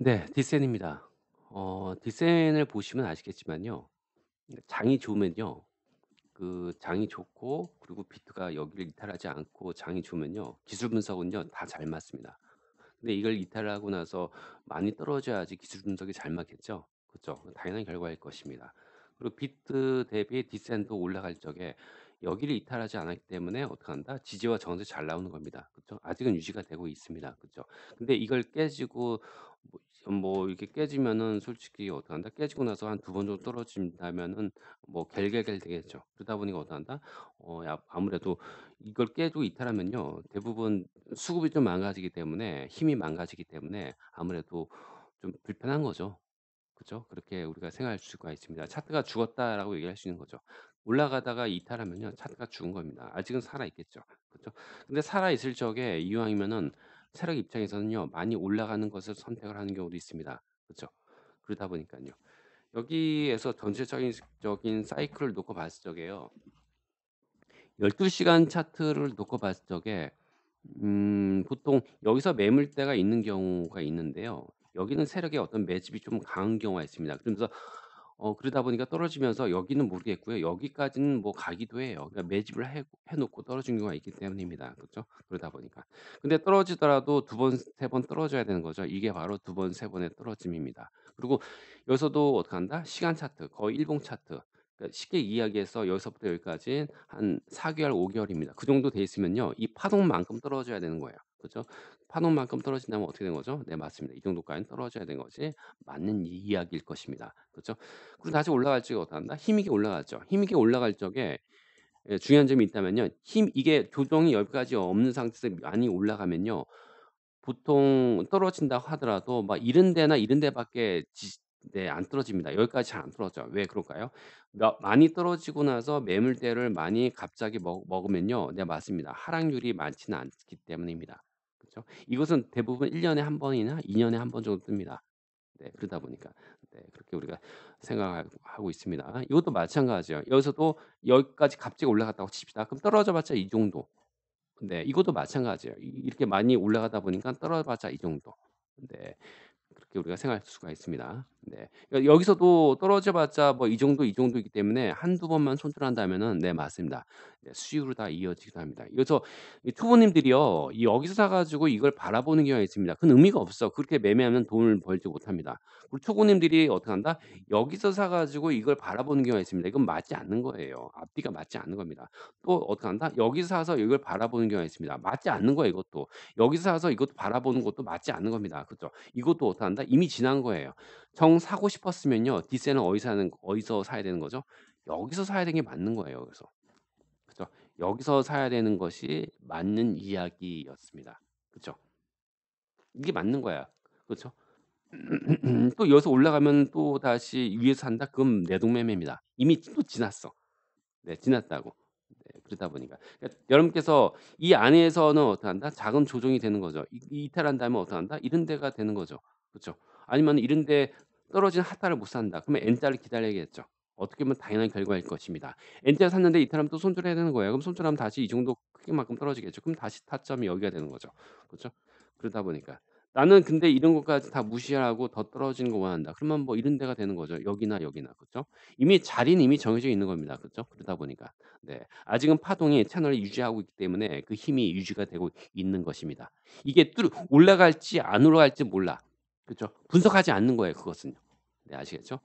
네. 디센입니다. 디센을 보시면 아시겠지만요. 장이 좋으면요. 그 장이 좋고 그리고 비트가 여기를 이탈하지 않고 장이 좋으면요. 기술 분석은요 다 잘 맞습니다. 근데 이걸 이탈하고 나서 많이 떨어져야지 기술 분석이 잘 맞겠죠. 그죠? 당연한 결과일 것입니다. 그리고 비트 대비 디센도 올라갈 적에 여기를 이탈하지 않았기 때문에 어떡한다? 지지와 저항도 잘 나오는 겁니다. 그죠? 아직은 유지가 되고 있습니다. 그죠? 근데 이걸 깨지고 이렇게 깨지면은 솔직히 어떡한다? 깨지고 나서 한 두 번 정도 떨어진다면은 갤갤갤 되겠죠. 그러다 보니까 어떡한다? 아무래도 이걸 깨고 이탈하면요. 대부분 수급이 좀 망가지기 때문에 힘이 망가지기 때문에 아무래도 좀 불편한 거죠. 그죠? 그렇게 우리가 생각할 수가 있습니다. '차트가 죽었다.'라고 얘기할 수 있는 거죠. 올라가다가 이탈하면요. 차트가 죽은 겁니다. 아직은 살아 있겠죠. 그죠? 근데 살아 있을 적에 이왕이면은 세력 입장에서는요. 많이 올라가는 것을 선택을 하는 경우도 있습니다. 그죠? 그러다 보니깐요. 여기에서 전체적인 사이클을 놓고 봤을 적에요. 12 시간 차트를 놓고 봤을 적에 보통 여기서 매물대가 있는 경우가 있는데요. 여기는 세력의 어떤 매집이 좀 강한 경우가 있습니다. 그러면서 그러다 보니까 떨어지면서 여기는 모르겠고요. 여기까지는 가기도 해요. 그러니까 매집을 해 놓고 떨어진 경우가 있기 때문입니다. 그죠? 그러다 보니까. 근데 떨어지더라도 두 번 세 번 떨어져야 되는 거죠. 이게 바로 두 번 세 번의 떨어짐입니다. 그리고 여기서도 어떡한다? 시간 차트 거의 일봉 차트. 그러니까 쉽게 이야기해서 여기서부터 여기까지 한 4 개월, 5 개월입니다. 그 정도 돼 있으면요. 이 파동만큼 떨어져야 되는 거예요. 그죠? 파동만큼 떨어진다면 어떻게 되는 거죠? 네 맞습니다. 이 정도까지는 떨어져야 되는 것이 맞는 이야기일 것입니다. 그죠? 그리고 다시 올라갈 적에 어떡한다? 힘있게 올라가죠. 힘있게 올라갈 적에 중요한 점이 있다면요. 이게 조정이 여기까지 없는 상태에서 많이 올라가면요. 보통 떨어진다고 하더라도 막 이런 데나 이런 데밖에 안 떨어집니다. 여기까지 잘 안 떨어져요. 왜 그럴까요? 많이 떨어지고 나서 매물대를 많이 갑자기 먹으면요. 네 맞습니다. 하락률이 많지는 않기 때문입니다. 그죠? 이것은 대부분 1 년에 한 번이나 2 년에 한 번 정도 뜹니다. 네. 그러다 보니까 그렇게 우리가 생각하고 있습니다. 이것도 마찬가지예요. 여기서도 여기까지 갑자기 올라갔다고 칩시다. 그럼 떨어져 봤자 이 정도. 네. 이것도 마찬가지예요. 이렇게 많이 올라가다 보니까 떨어져 봤자 이 정도. 네. 그렇게 우리가 생각할 수가 있습니다. 네. 그러니까 여기서도 떨어져 봤자 이 정도, 이 정도이기 때문에 한두 번만 손절한다면은 네 맞습니다. 네 수익으로 다 이어지기도 합니다. 그래서 이 투보님들이요. 여기서 사 가지고 이걸 바라보는 경우가 있습니다. 그건 의미가 없어. 그렇게 매매하면 돈을 벌지 못합니다. 그리고 투고님들이 어떡한다? 여기서 사 가지고 이걸 바라보는 경우가 있습니다. 이건 맞지 않는 거예요. 앞뒤가 맞지 않는 겁니다. 또 어떡한다? 여기서 사서 이걸 바라보는 경우가 있습니다. 맞지 않는 거예요 이것도. 여기서 사서 이것도 바라보는 것도 맞지 않는 겁니다. 그죠? 이것도 어떡한다? 이미 지난 거예요. 사고 싶었으면요. 뒷세는 어디서 사야 되는 거죠? 여기서 사야 되는 게 맞는 거예요 그래서. 그죠? 여기서 사야 되는 것이 맞는 이야기였습니다. 그죠? 이게 맞는 거야. 그죠? 또 여기서 올라가면 또다시 위에서 산다? 그건 내동매매입니다. 이미 또 지났어. 네 지났다고. 네 그러다 보니까. 그러니까 여러분께서 이 안에서는 어떡한다? 작은 조정이 되는 거죠. 이탈한 다음에 어떡한다? 이런 데가 되는 거죠. 그쵸? 아니면 이런 데 떨어진 핫달을 못 산다. 그러면 N자를 기다려야겠죠. 어떻게 보면 당연한 결과일 것입니다. N자 샀는데 이탈하면 또 손절해야 되는 거예요. 그럼 손절하면 다시 이 정도 크기만큼 떨어지겠죠. 그럼 다시 타점이 여기가 되는 거죠. 그죠? 그러다 보니까. 나는 근데 이런 것까지 다 무시하고 더 떨어지는 거 원한다. 그러면 이런 데가 되는 거죠. 여기나 여기나. 그죠? 자리는 이미 정해져 있는 겁니다. 그죠? 그러다 보니까. 네. 아직은 파동이 채널을 유지하고 있기 때문에 그 힘이 유지가 되고 있는 것입니다. 이게 올라갈지 안 올라갈지 몰라. 그죠? 분석하지 않는 거예요, 그것은요. 네, 아시겠죠?